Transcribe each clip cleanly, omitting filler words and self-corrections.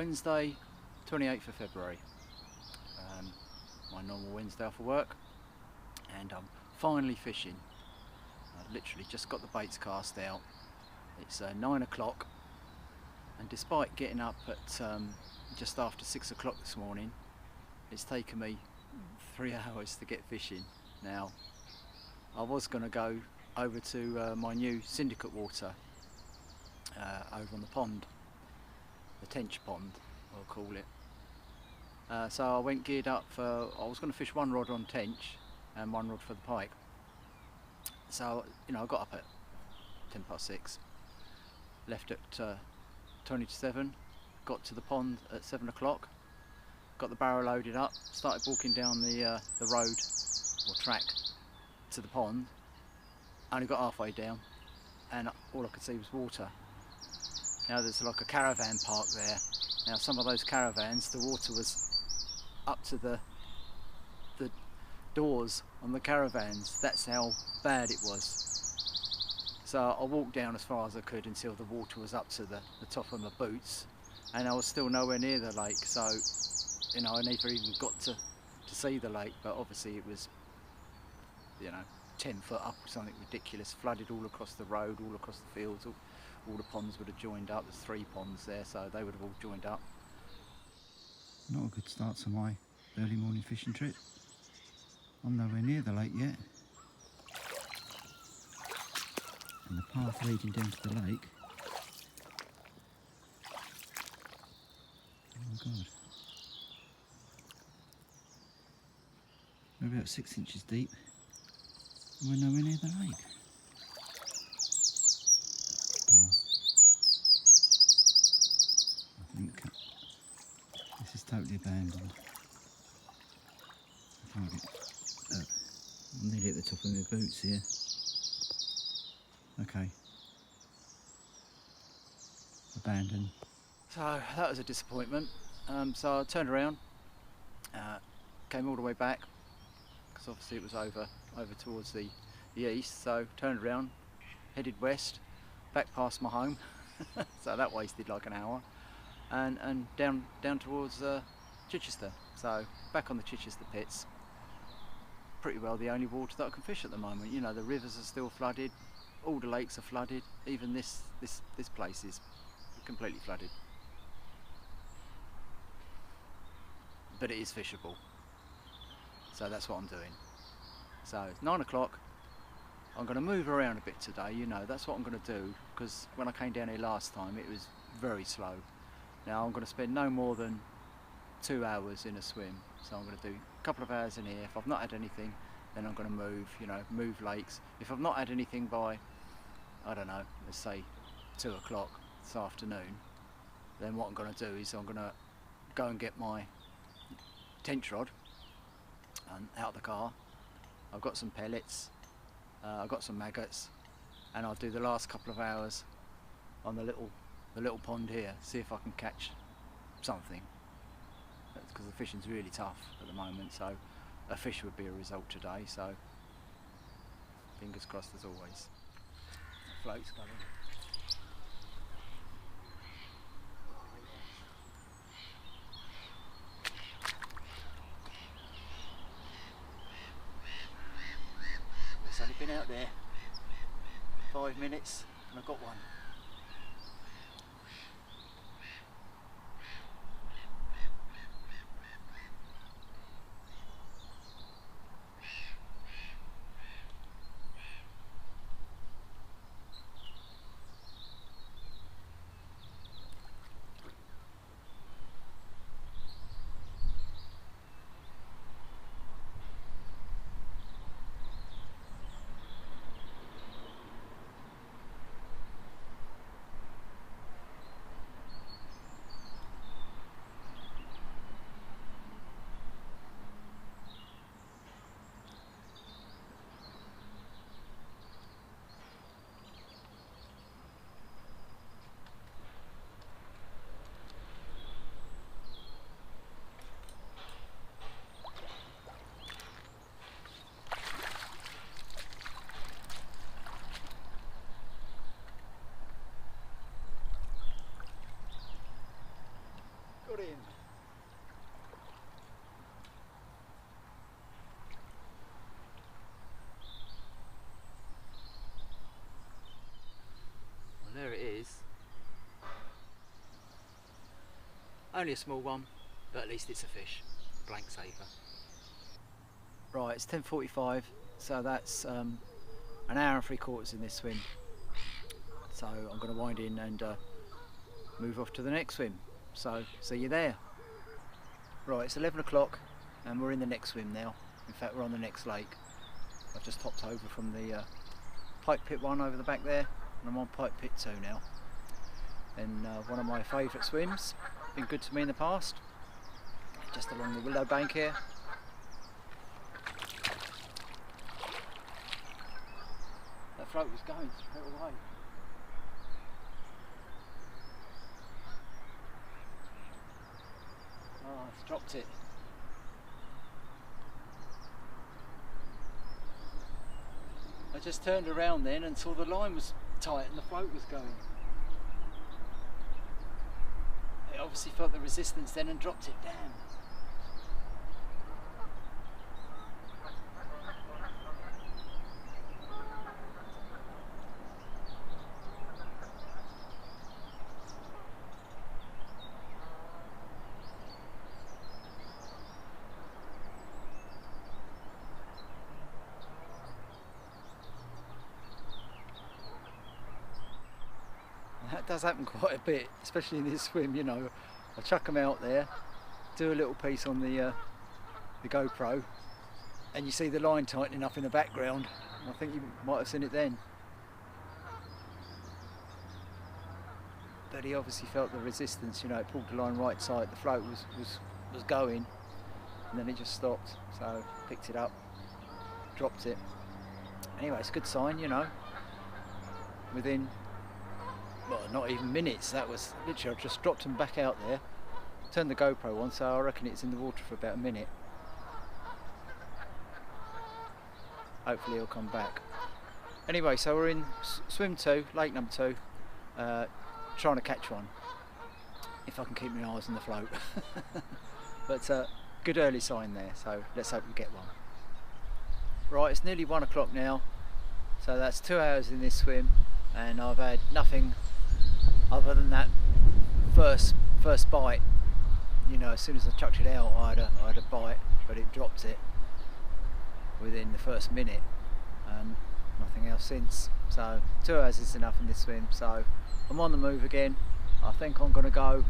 Wednesday, 28th of February. My normal Wednesday off of work, and I'm finally fishing. I've literally just got the baits cast out. It's 9 o'clock, and despite getting up at just after 6 o'clock this morning, it's taken me 3 hours to get fishing. Now, I was going to go over to my new syndicate water over on the pond, the Tench pond, I'll call it. So I went geared up for, I was going to fish one rod on Tench and one rod for the Pike. So, you know, I got up at 10 past 6, left at 20 to 7, got to the pond at 7 o'clock, got the barrow loaded up, started walking down the road or track to the pond. Only got halfway down and all I could see was water. Now there's like a caravan park there. Now some of those caravans, the water was up to the doors on the caravans. That's how bad it was. So I walked down as far as I could until the water was up to the top of my boots, and I was still nowhere near the lake. So, you know, I never even got to see the lake, but obviously it was, you know, 10 foot up or something ridiculous, flooded all across the road, all across the fields. All the ponds would have joined up. There's 3 ponds there, so they would have all joined up. Not a good start to my early morning fishing trip. I'm nowhere near the lake yet. And the path leading down to the lake, oh my god, we're about 6 inches deep and we're nowhere near the lake. I think this is totally abandoned. I can't get up. I'm nearly at the top of my boots here. Okay. Abandoned. So that was a disappointment. So I turned around, came all the way back, because obviously it was over towards the east. So turned around, headed west, back past my home. So that wasted like an hour, and down towards Chichester. So back on the Chichester pits. Pretty well the only water that I can fish at the moment. You know, the rivers are still flooded, all the lakes are flooded, even this place is completely flooded. But it is fishable, so that's what I'm doing. So it's 9 o'clock. I'm going to move around a bit today, you know, that's what I'm going to do, because when I came down here last time it was very slow. Now I'm going to spend no more than 2 hours in a swim, so I'm going to do a couple of hours in here. If I've not had anything, then I'm going to move, you know, move lakes. If I've not had anything by, I don't know, let's say 2 o'clock this afternoon, then what I'm going to do is I'm going to go and get my tench rod out of the car. I've got some pellets, I've got some maggots, and I'll do the last couple of hours on the little pond here, see if I can catch something. Because the fishing's really tough at the moment, so a fish would be a result today, so fingers crossed as always. The float's coming. It's only been out there 5 minutes and I've got one. got him. Well, there it is. Only a small one, but at least it's a fish. Blank safer. Right, it's 10:45, so that's an hour and 3/4 in this swim. So I'm going to wind in and move off to the next swim. So see you there. Right, it's 11 o'clock and we're in the next swim now. In fact, we're on the next lake. I've just hopped over from the Pike Pit 1 over the back there, and I'm on Pike Pit 2 now. And one of my favourite swims, been good to me in the past. Just along the willow bank here. That float was going straight away. Oh, it's dropped it. I just turned around then and saw the line was tight and the float was going. It obviously felt the resistance then and dropped it down. That does happen quite a bit, especially in this swim, you know. I chuck them out there, do a little piece on the GoPro, and you see the line tightening up in the background. I think you might have seen it then. But he obviously felt the resistance, you know, it pulled the line right side, the float was going, and then it just stopped. So picked it up, dropped it. Anyway, it's a good sign, you know. Within, well, not even minutes, that was literally, I just dropped him back out there, turned the GoPro on, so I reckon it's in the water for about a minute. Hopefully he'll come back. Anyway, so we're in swim 2, lake number 2, trying to catch one, if I can keep my eyes on the float. But good early sign there, so let's hope we get one. Right, it's nearly 1 o'clock now, so that's 2 hours in this swim, and I've had nothing other than that first bite. You know, as soon as I chucked it out, I had a bite, but it dropped it within the first minute, and nothing else since. So 2 hours is enough in this swim, so I'm on the move again. I think I'm going to go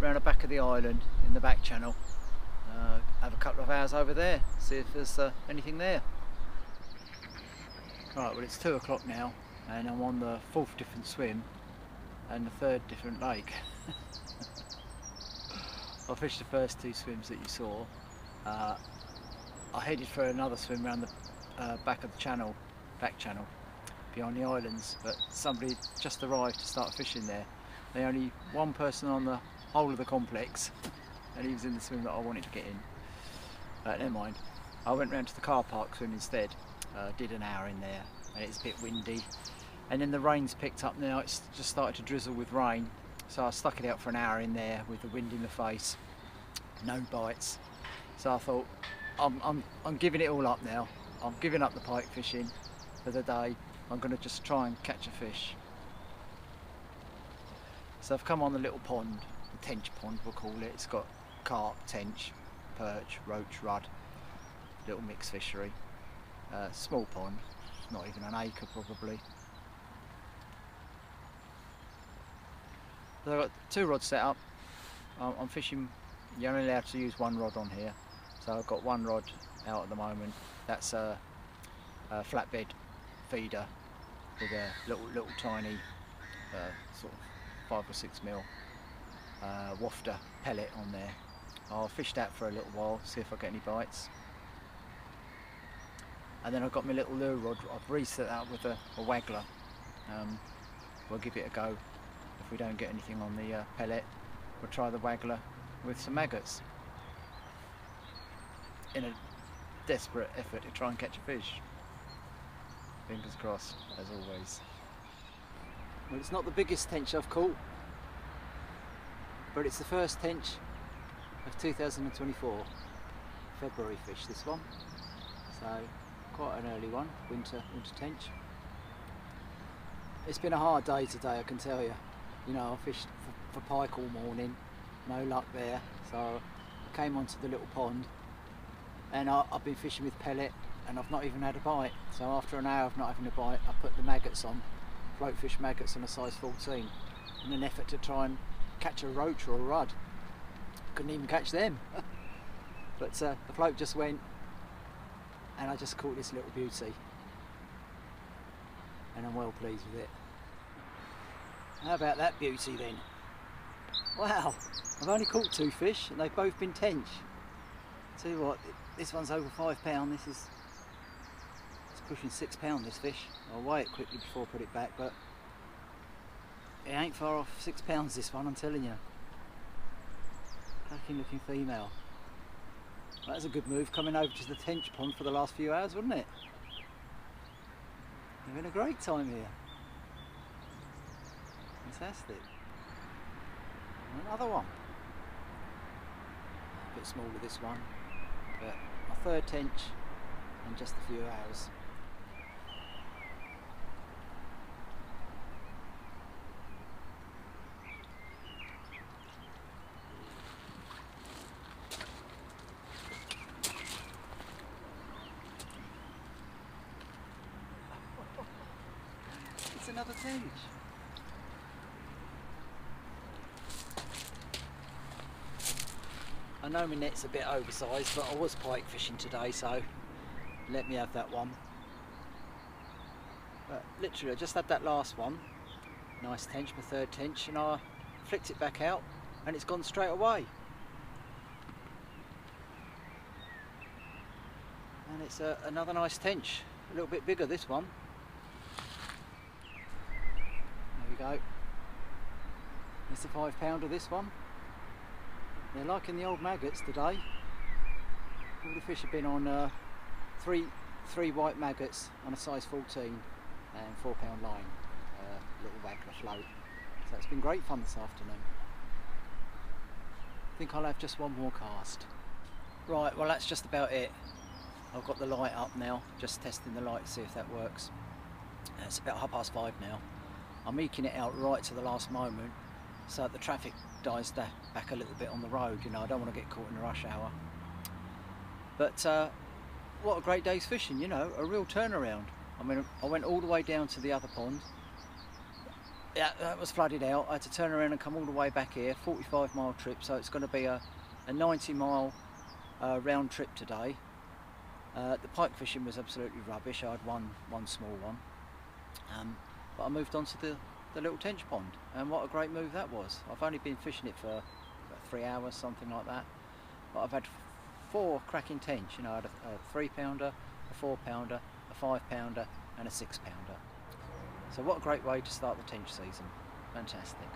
round the back of the island in the back channel, have a couple of hours over there, see if there's anything there. Right, well, it's 2 o'clock now, and I'm on the 4th different swim and the 3rd different lake. I fished the first 2 swims that you saw. I headed for another swim around the back of the channel, back channel, behind the islands, but somebody just arrived to start fishing there. There's only one person on the whole of the complex, and he was in the swim that I wanted to get in. Never mind. I went round to the car park swim instead. Did an hour in there, and it's a bit windy. And then the rain's picked up now, it's just started to drizzle with rain. So I stuck it out for an hour in there with the wind in the face, no bites. So I thought, I'm giving it all up now. I'm giving up the pike fishing for the day. I'm going to just try and catch a fish. So I've come on the little pond, the tench pond we'll call it. It's got carp, tench, perch, roach, rudd, little mixed fishery. Small pond, not even an acre probably. So I've got 2 rods set up. I'm fishing, you're only allowed to use 1 rod on here. So I've got 1 rod out at the moment. That's a flatbed feeder with a little tiny sort of 5 or 6 mil wafter pellet on there. I'll fish that for a little while, see if I get any bites. And then I've got my little lure rod. I've reset that up with a waggler. We'll give it a go. If we don't get anything on the pellet, we'll try the waggler with some maggots, in a desperate effort to try and catch a fish. Fingers crossed, as always. Well, it's not the biggest tench I've caught, but it's the first tench of 2024. February fish, this one, so quite an early one, winter tench. It's been a hard day today, I can tell you. You know, I fished for pike all morning, no luck there, so I came onto the little pond and I've been fishing with pellet and I've not even had a bite. So after an hour of not having a bite, I put the maggots on, floatfish maggots on a size 14, in an effort to try and catch a roach or a rudd. Couldn't even catch them. But the float just went and I just caught this little beauty and I'm well pleased with it. How about that beauty then? Wow, I've only caught 2 fish and they've both been tench. Tell you what, this one's over £5, it's pushing £6 this fish. I'll weigh it quickly before I put it back, but it ain't far off £6 this one, I'm telling you. Cracking looking female. That was a good move, coming over to the tench pond for the last few hours, wasn't it? You're having a great time here. Fantastic. And another one. A bit smaller this one, but my 3rd tench in just a few hours. It's another tench. I know my net's a bit oversized, but I was pike fishing today, so let me have that one. But literally, I just had that last one. Nice tench, my 3rd tench, and I flicked it back out, and it's gone straight away. And it's another nice tench, a little bit bigger this one. There we go. It's a £5 this one. They're liking the old maggots today. All the fish have been on three white maggots on a size 14 and £4 line, little waggler float. So it's been great fun this afternoon. I think I'll have just one more cast. Right, well that's just about it. I've got the light up now, just testing the light to see if that works. It's about 5:30 now. I'm eking it out right to the last moment so that the traffic dies back a little bit on the road. You know, I don't want to get caught in the rush hour. But what a great day's fishing, you know, a real turnaround. I mean, I went all the way down to the other pond. Yeah, that was flooded out. I had to turn around and come all the way back here, 45-mile trip, so it's going to be a 90-mile round trip today. The pike fishing was absolutely rubbish. I had one small one. But I moved on to the little tench pond, and what a great move that was. I've only been fishing it for about 3 hours, something like that, but I've had 4 cracking tench. You know, I had a 3-pounder, a 4-pounder, a 5-pounder and a 6-pounder. So what a great way to start the tench season. Fantastic.